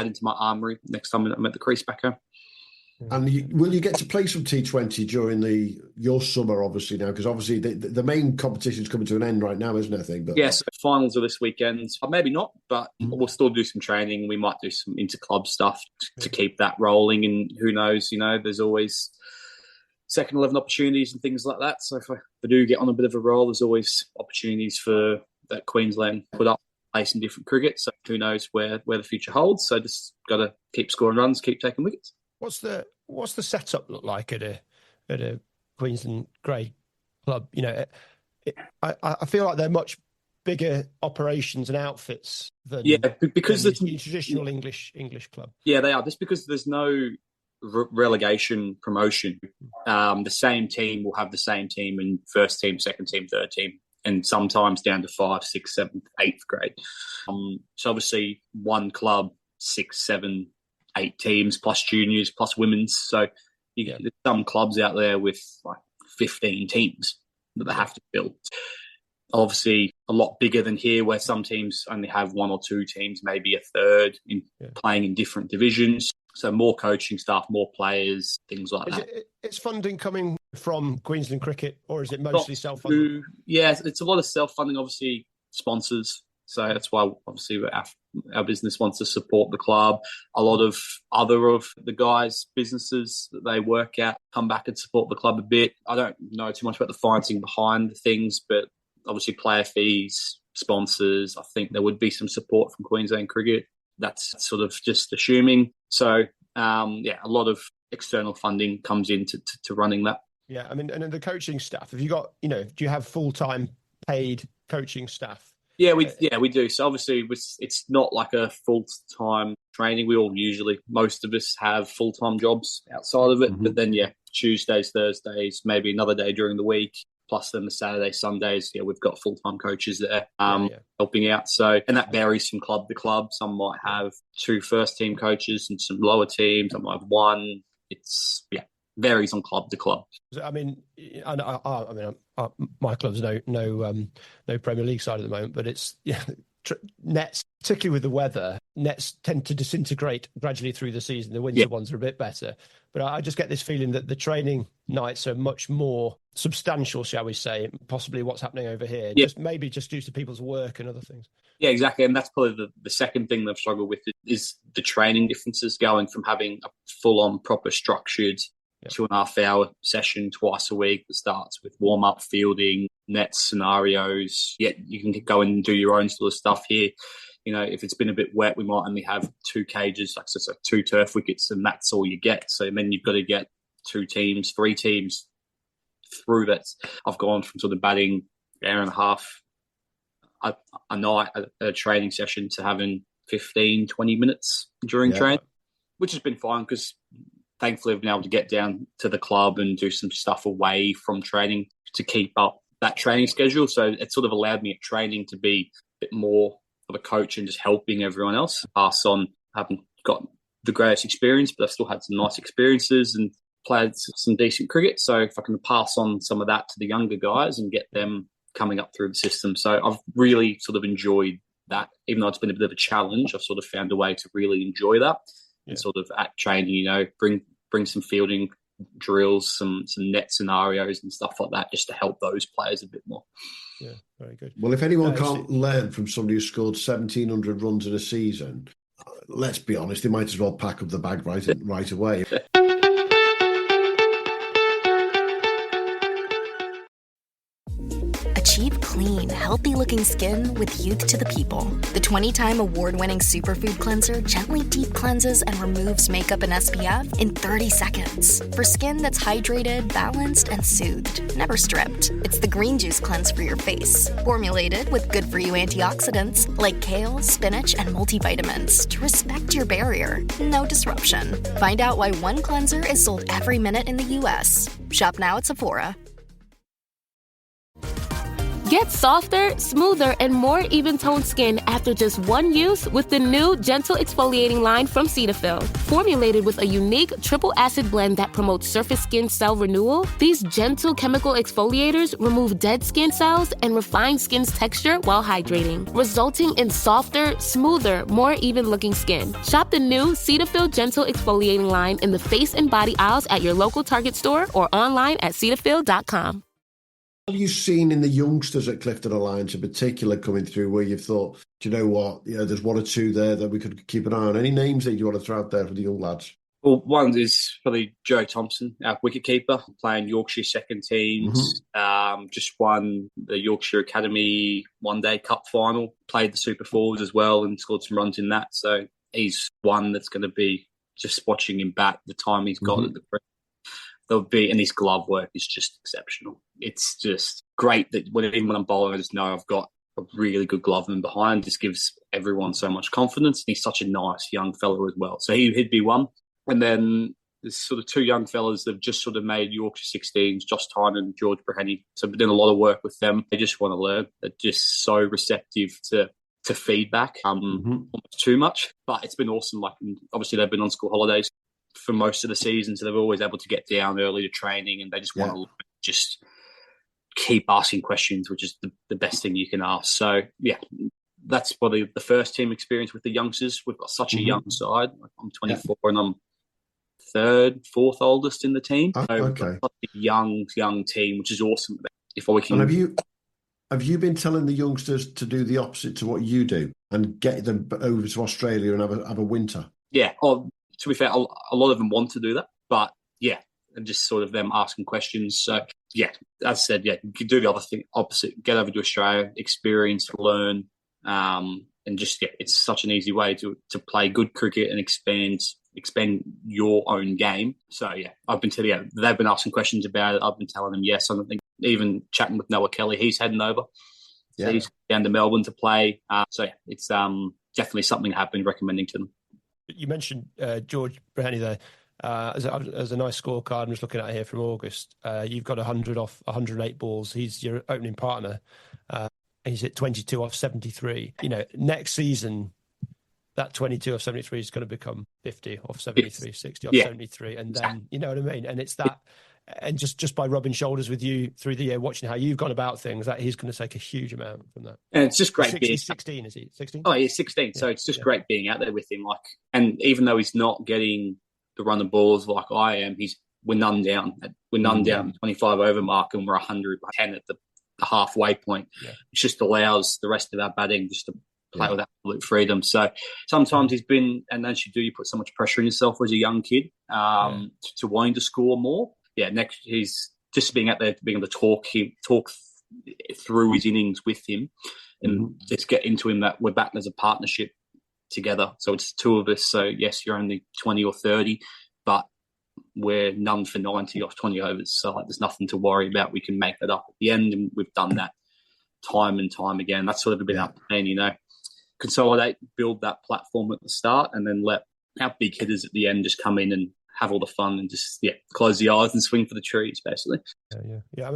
into my armoury next time I'm at the Crease back home. And will you get to play some T20 during your summer, obviously, now? Because obviously the main competition's coming to an end right now, isn't it, I think? But... Yes, finals are this weekend. Maybe not, but we'll still do some training. We might do some inter-club stuff to keep that rolling. And who knows, there's always second 11 opportunities and things like that. So if I do get on a bit of a roll, there's always opportunities for that Queensland put up, play some different cricket. So who knows where the future holds. So just got to keep scoring runs, keep taking wickets. What's the setup look like at a Queensland grade club? I feel like they're much bigger operations and outfits than because the traditional English club. Yeah, they are. Just because there's no relegation promotion, the same team will have the same team in first team, second team, third team, and sometimes down to 5, 6, 7, 8th grade. So obviously one club, 6, 7, 8 teams plus juniors plus women's. So there's some clubs out there with like 15 teams that they have to build. Obviously a lot bigger than here, where some teams only have 1 or 2 teams, maybe a third playing in different divisions. So more coaching staff, more players, things like that. It's funding coming from Queensland Cricket, or is it mostly self-funding? Yeah, it's a lot of self-funding, obviously sponsors. So that's why obviously our business wants to support the club. A lot of the guys' businesses that they work at come back and support the club a bit. I don't know too much about the financing behind the things, but obviously player fees, sponsors, I think there would be some support from Queensland Cricket. That's sort of just assuming. So, a lot of external funding comes into running that. Yeah, I mean, and then the coaching staff, have you got, do you have full-time paid coaching staff? Yeah, we do. So obviously it's not like a full-time training. We all most of us have full-time jobs outside of it. Mm-hmm. But then, Tuesdays, Thursdays, maybe another day during the week, plus then the Saturday, Sundays, we've got full-time coaches there helping out. So, and that varies from club to club. Some might have 2 first-team coaches and some lower teams. Some might have 1. It's, varies on club to club. I mean, my club's no Premier League side at the moment, but it's nets, particularly with the weather, nets tend to disintegrate gradually through the season. The winter ones are a bit better, but I just get this feeling that the training nights are much more substantial, shall we say, possibly what's happening over here. Just due to people's work and other things. Yeah, exactly. And that's probably the second thing they've struggled with is the training differences, going from having a full-on proper structured 2.5 hour session twice a week that starts with warm-up, fielding, net scenarios. You can go and do your own sort of stuff here. If it's been a bit wet, we might only have 2 cages, like so 2 turf wickets, and that's all you get. So then you've got to get 2 teams, 3 teams through that. I've gone from sort of batting an hour and a half a night at a training session to having 15, 20 minutes during training, which has been fine because thankfully, I've been able to get down to the club and do some stuff away from training to keep up that training schedule. So it sort of allowed me at training to be a bit more of a coach and just helping everyone else pass on. I haven't got the greatest experience, but I've still had some nice experiences and played some decent cricket. So if I can pass on some of that to the younger guys and get them coming up through the system. So I've really sort of enjoyed that. Even though it's been a bit of a challenge, I've sort of found a way to really enjoy that. And sort of at training, bring some fielding drills, some net scenarios and stuff like that, just to help those players a bit more. Yeah, very good. Well, if anyone can't learn from somebody who scored 1,700 runs in a season, let's be honest, they might as well pack up the bag right away. Achieve clean, healthy-looking skin with Youth to the People. The 20-time award-winning superfood cleanser gently deep cleanses and removes makeup and SPF in 30 seconds. For skin that's hydrated, balanced, and soothed, never stripped. It's the green juice cleanse for your face, formulated with good-for-you antioxidants like kale, spinach, and multivitamins to respect your barrier. No disruption. Find out why one cleanser is sold every minute in the U.S. Shop now at Sephora. Get softer, smoother, and more even-toned skin after just one use with the new Gentle Exfoliating line from Cetaphil. Formulated with a unique triple acid blend that promotes surface skin cell renewal, these gentle chemical exfoliators remove dead skin cells and refine skin's texture while hydrating, resulting in softer, smoother, more even-looking skin. Shop the new Cetaphil Gentle Exfoliating line in the face and body aisles at your local Target store or online at Cetaphil.com. What have you seen in the youngsters at Clifton Alliance in particular coming through where you've thought, do you know what, there's one or two there that we could keep an eye on? Any names that you want to throw out there for the young lads? Well, one is probably Joe Thompson, our wicketkeeper, playing Yorkshire second teams. Just won the Yorkshire Academy one-day cup final, played the Super Forwards as well and scored some runs in that. So he's one that's going to be just watching him bat, the time he's got at the and his glove work is just exceptional. It's just great that even when I'm bowling, I just know I've got a really good gloveman behind. Just gives everyone so much confidence. And he's such a nice young fella as well. So he'd be one. And then there's sort of two young fellas that have just sort of made Yorkshire 16s, Josh Tyne and George Breheny. So I've done a lot of work with them. They just want to learn. They're just so receptive to feedback, almost too much. But it's been awesome. Like, obviously, they've been on school holidays for most of the season, so they're always able to get down early to training, and they just want to just keep asking questions, which is the best thing you can ask. So, yeah, that's probably the first team experience with the youngsters. We've got such a young side. I'm 24 and I'm fourth oldest in the team. So we've got such a young team, which is awesome. If we can. And have you been telling the youngsters to do the opposite to what you do and get them over to Australia and have a winter? Yeah. To be fair, a lot of them want to do that, but yeah, and just sort of them asking questions. So yeah, as I said, yeah, you could do the opposite, get over to Australia, experience, learn, and just, yeah, it's such an easy way to play good cricket and expand your own game. So yeah, they've been asking questions about it. I've been telling them yes. I don't think even chatting with Noah Kelly, he's heading over. So he's down to Melbourne to play. So yeah, it's definitely something I've been recommending to them. You mentioned George Breheny there as a nice scorecard. I'm just looking at it here from August. You've got 100 off 108 balls. He's your opening partner. He's hit 22 off 73. Next season, that 22 off 73 is going to become 50 off 73, 60 off 73. And then, you know what I mean? And it's that. And just by rubbing shoulders with you through the year, watching how you've gone about things, that he's going to take a huge amount from that. And it's just great being 16, is he? 16? Oh, he's 16. Yeah. So it's just great being out there with him. And even though he's not getting the run of balls like I am, we're none down. We're none down 25 over mark, and we're 110 at the halfway point, which just allows the rest of our batting just to play with absolute freedom. So sometimes he's been, and as you put so much pressure on yourself as a young kid to wanting to score more. Yeah, next he's just being out there, being able to talk through his innings with him, and just get into him that we're batting as a partnership together. So it's two of us. So yes, you're only 20 or 30, but we're none for 90 off 20 overs. So there's nothing to worry about. We can make that up at the end, and we've done that time and time again. That's sort of a bit our plan, consolidate, build that platform at the start, and then let our big hitters at the end just come in and have all the fun and just close the eyes and swing for the trees, basically. Yeah.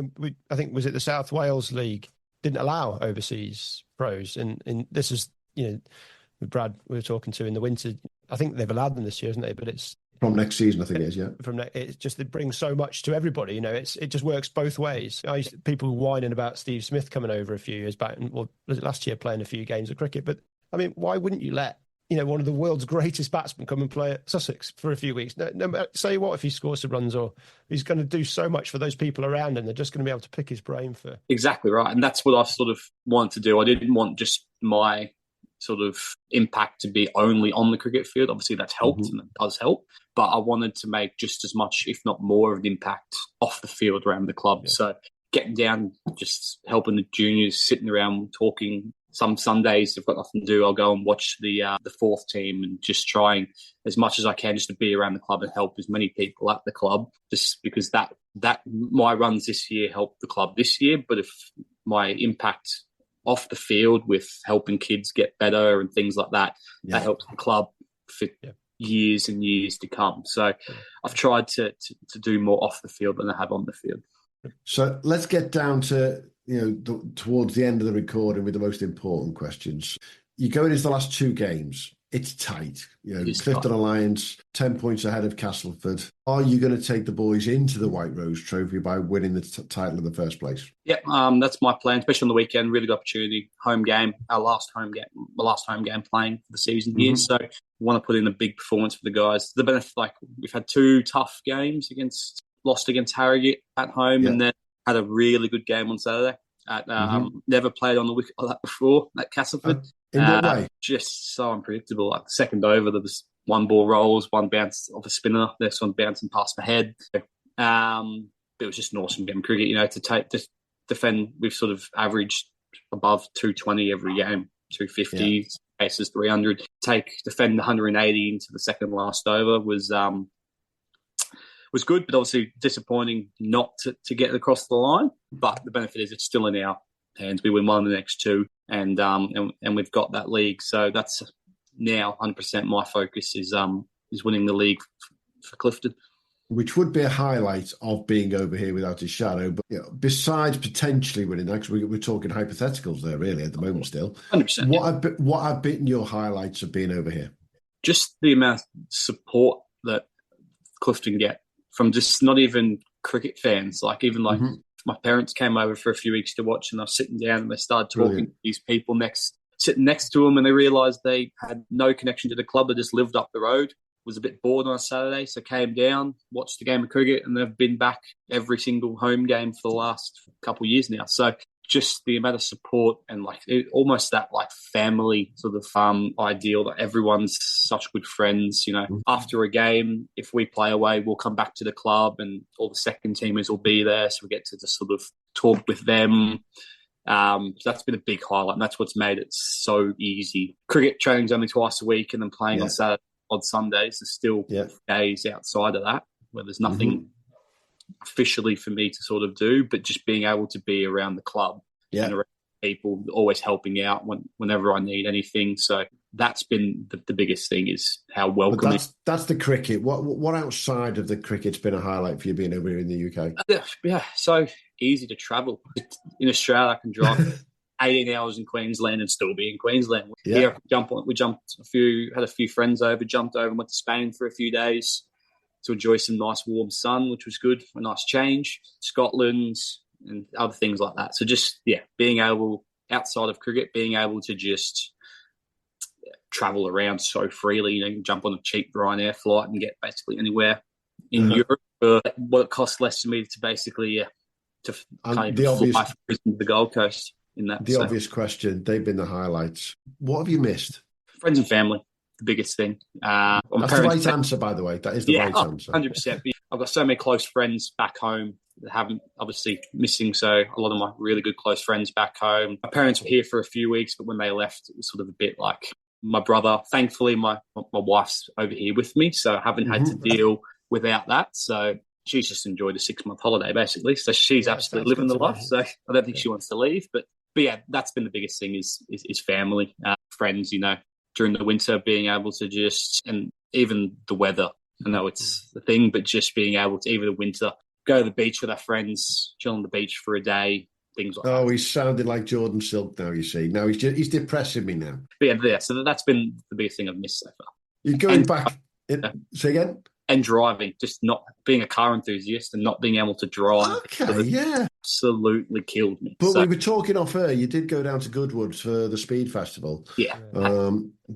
I think was it the South Wales League didn't allow overseas pros, and this is with Brad we were talking to in the winter. I think they've allowed them this year, isn't it? But it's from next season, I think it is. Yeah, it's just it brings so much to everybody. It just works both ways. People whining about Steve Smith coming over a few years back, or was it last year, playing a few games of cricket? But I mean, why wouldn't you let one of the world's greatest batsmen come and play at Sussex for a few weeks? No, say what if he scores some runs, or he's going to do so much for those people around him. They're just going to be able to pick his brain for. Exactly right. And that's what I sort of wanted to do. I didn't want just my sort of impact to be only on the cricket field. Obviously that's helped and it does help, but I wanted to make just as much, if not more, of an impact off the field around the club. Yeah. So getting down, just helping the juniors, sitting around talking. Some Sundays, if I've got nothing to do, I'll go and watch the fourth team, and just trying as much as I can just to be around the club and help as many people at the club, just because that my runs this year helped the club this year. But if my impact off the field with helping kids get better and things like that, that helps the club for years and years to come. So I've tried to do more off the field than I have on the field. So let's get down to, towards the end of the recording with the most important questions. You're going into the last 2 games. It's tight. Clifton Alliance, 10 points ahead of Castleford. Are you going to take the boys into the White Rose Trophy by winning the title in the first place? Yeah, that's my plan, especially on the weekend. Really good opportunity. Home game, my last home game playing for the season here. So I want to put in a big performance for the guys. The benefit, we've had 2 tough games lost against Harrogate at home, and then had a really good game on Saturday. Never played on the wicket like that before at Castleford. In what way? Just so unpredictable. Like the second over, there was 1 ball rolls, 1 bounce off a spinner, next one bouncing past my head. It was just an awesome game of cricket, to defend. We've sort of averaged above 220 every game, 250, cases 300. Defend 180 into the second last over was good, but obviously disappointing not to get across the line. But the benefit is it's still in our hands. We win 1 of the next 2, and we've got that league. So that's now 100% my focus is winning the league for Clifton. Which would be a highlight of being over here without a shadow. But besides potentially winning that, because we're talking hypotheticals there really at the moment still. 100%. What have been your highlights of being over here? Just the amount of support that Clifton get from just not even cricket fans, my parents came over for a few weeks to watch, and I was sitting down and they started talking to these people sitting next to them, and they realised they had no connection to the club. They just lived up the road, was a bit bored on a Saturday, so came down, watched the game of cricket, and they've been back every single home game for the last couple of years now. So just the amount of support and almost that family sort of ideal that everyone's such good friends. After a game, if we play away, we'll come back to the club and all the second teamers will be there, so we get to just sort of talk with them. So that's been a big highlight, and that's what's made it so easy. Cricket training's only twice a week, and then playing on Saturday, on Sundays. There's still days outside of that where there's nothing officially for me to sort of do, but just being able to be around the club and around people, always helping out whenever I need anything. So that's been the biggest thing, is how welcoming. That's the cricket. What outside of the cricket's been a highlight for you being over here in the UK? Yeah, so easy to travel. In Australia, I can drive 18 hours in Queensland and still be in Queensland. Here, had a few friends over, jumped over and went to Spain for a few days to enjoy some nice warm sun, which was good, a nice change. Scotland and other things like that. So just, being able, outside of cricket, being able to just travel around so freely. You can jump on a cheap Ryanair flight and get basically anywhere in Europe. What it costs less to me to basically, to kind of fly from Brisbane to the Gold Coast. Obvious question, they've been the highlights. What have you missed? Friends and family, the biggest thing. That's the right answer, by the way. That is the right answer. 100%. I've got so many close friends back home that haven't, obviously missing. So a lot of my really good close friends back home. My parents were here for a few weeks, but when they left, it was sort of a bit like my brother. Thankfully, my wife's over here with me, so I haven't had to deal without that. So she's just enjoyed a 6-month holiday, basically. So she's absolutely living the life. So I don't think she wants to leave, but that's been the biggest thing is family, friends, during the winter, being able to just, and even the weather, I know it's the thing, but just being able to, even the winter, go to the beach with our friends, chill on the beach for a day, things like that. Oh, he's sounding like Jordan Silk now, you see. Now he's depressing me now. But so that's been the biggest thing I've missed so far. You're going back, say again? And driving, just not being a car enthusiast and not being able to drive. Okay, absolutely killed me. But we were talking off air. You did go down to Goodwood for the Speed Festival. Yeah.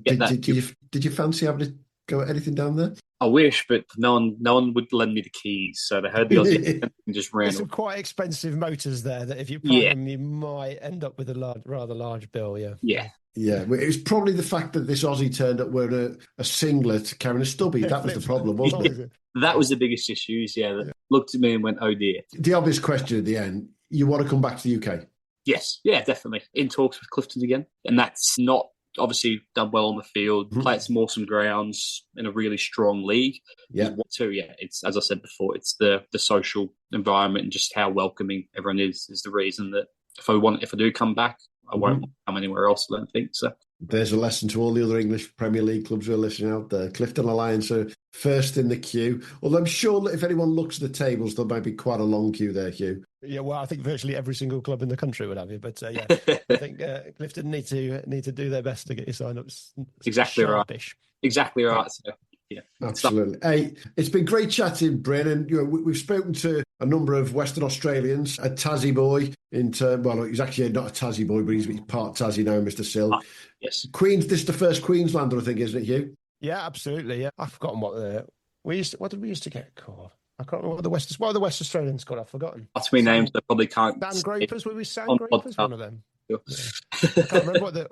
Did you fancy having to go at anything down there? I wish, but no one would lend me the keys. So they heard the Aussie and just ran. There's some quite expensive motors there that if you prime them, you might end up with a rather large bill. Yeah. Yeah, it was probably the fact that this Aussie turned up wearing a singlet carrying a stubby. That was the problem, wasn't it? That was the biggest issue, that looked at me and went, oh dear. The obvious question at the end, you want to come back to the UK? Yes, definitely. In talks with Clifton again. And that's not obviously done well on the field, play at some awesome grounds in a really strong league. It's, as I said before, it's the social environment and just how welcoming everyone is the reason that if I do come back, I won't come anywhere else, I don't think so. There's a lesson to all the other English Premier League clubs who are listening out there. Clifton Alliance are first in the queue. Although I'm sure that if anyone looks at the tables, there might be quite a long queue there, Hugh. Yeah, well, I think virtually every single club in the country would have you, but yeah, I think Clifton need to do their best to get your sign-ups. Exactly sharpish. Right. Exactly right. So, yeah, absolutely. Hey, it's been great chatting, Bryn, and we've spoken to a number of Western Australians. A Tassie boy, he's actually not a Tassie boy, but he's part Tassie now, Mr. Sill. Yes. This is the first Queenslander, I think, isn't it, Hugh? Yeah, absolutely. Yeah, I've forgotten what did we used to get called? I can't remember what the West Australians got. I've forgotten. That's many names that probably can't. Sandgrapers, were we Sandgrapers? One of them. Yeah. I can't remember what the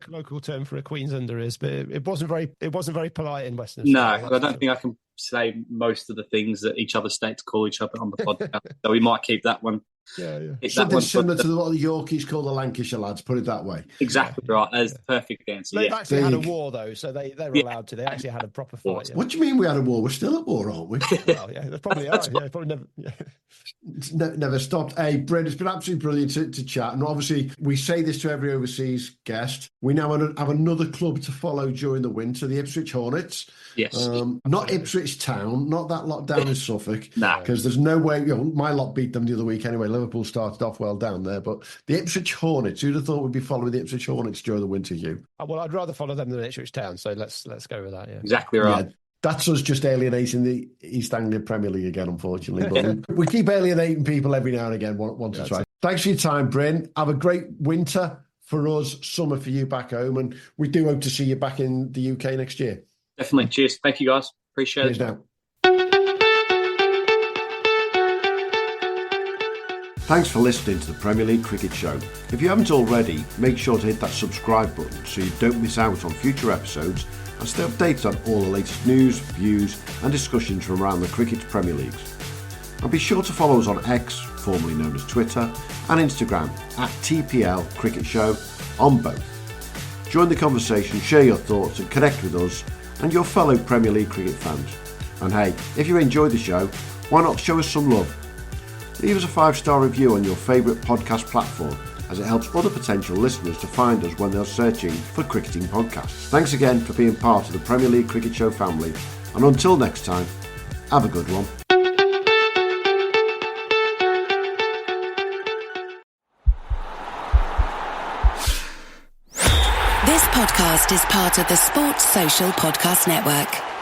local term for a Queenslander is, but it wasn't very polite in Western Australia. No, I don't think I can say most of the things that each other states call each other on the podcast. So we might keep that one. Yeah. Something similar to what the Yorkies call the Lancashire lads, put it that way. Exactly right. That's the perfect answer. They've actually had a war, though, so they were allowed to. They actually had a proper fight. What do you mean we had a war? We're still at war, aren't we? Well, yeah, they probably are. Yeah, probably never. Yeah. It's never stopped. Hey, Bryn, it's been absolutely brilliant to chat. And obviously, we say this to every overseas guest. We now have another club to follow during the winter, the Ipswich Hornets. Yes. Not Ipswich Town, not that lot down in Suffolk. No. Because there's no way, my lot beat them the other week anyway. Liverpool started off well down there. But the Ipswich Hornets, who'd have thought we'd be following the Ipswich Hornets during the winter, Hugh? Well, I'd rather follow them than Ipswich Town, so let's go with that, yeah. Exactly right. Yeah. That's us just alienating the East Anglia Premier League again, unfortunately. But we keep alienating people every now and again once or twice. Thanks for your time, Bryn. Have a great winter for us, summer for you back home. And we do hope to see you back in the UK next year. Definitely. Cheers. Thank you, guys. Appreciate it. Now. Thanks for listening to the Premier League Cricket Show. If you haven't already, make sure to hit that subscribe button so you don't miss out on future episodes and stay updated on all the latest news, views and discussions from around the cricket's Premier Leagues. And be sure to follow us on X, formerly known as Twitter, and Instagram at TPL Cricket Show on both. Join the conversation, share your thoughts and connect with us and your fellow Premier League cricket fans. And hey, if you enjoyed the show, why not show us some love? Leave us a 5-star review on your favourite podcast platform, as it helps other potential listeners to find us when they're searching for cricketing podcasts. Thanks again for being part of the Premier League Cricket Show family, and until next time, have a good one. This podcast is part of the Sports Social Podcast Network.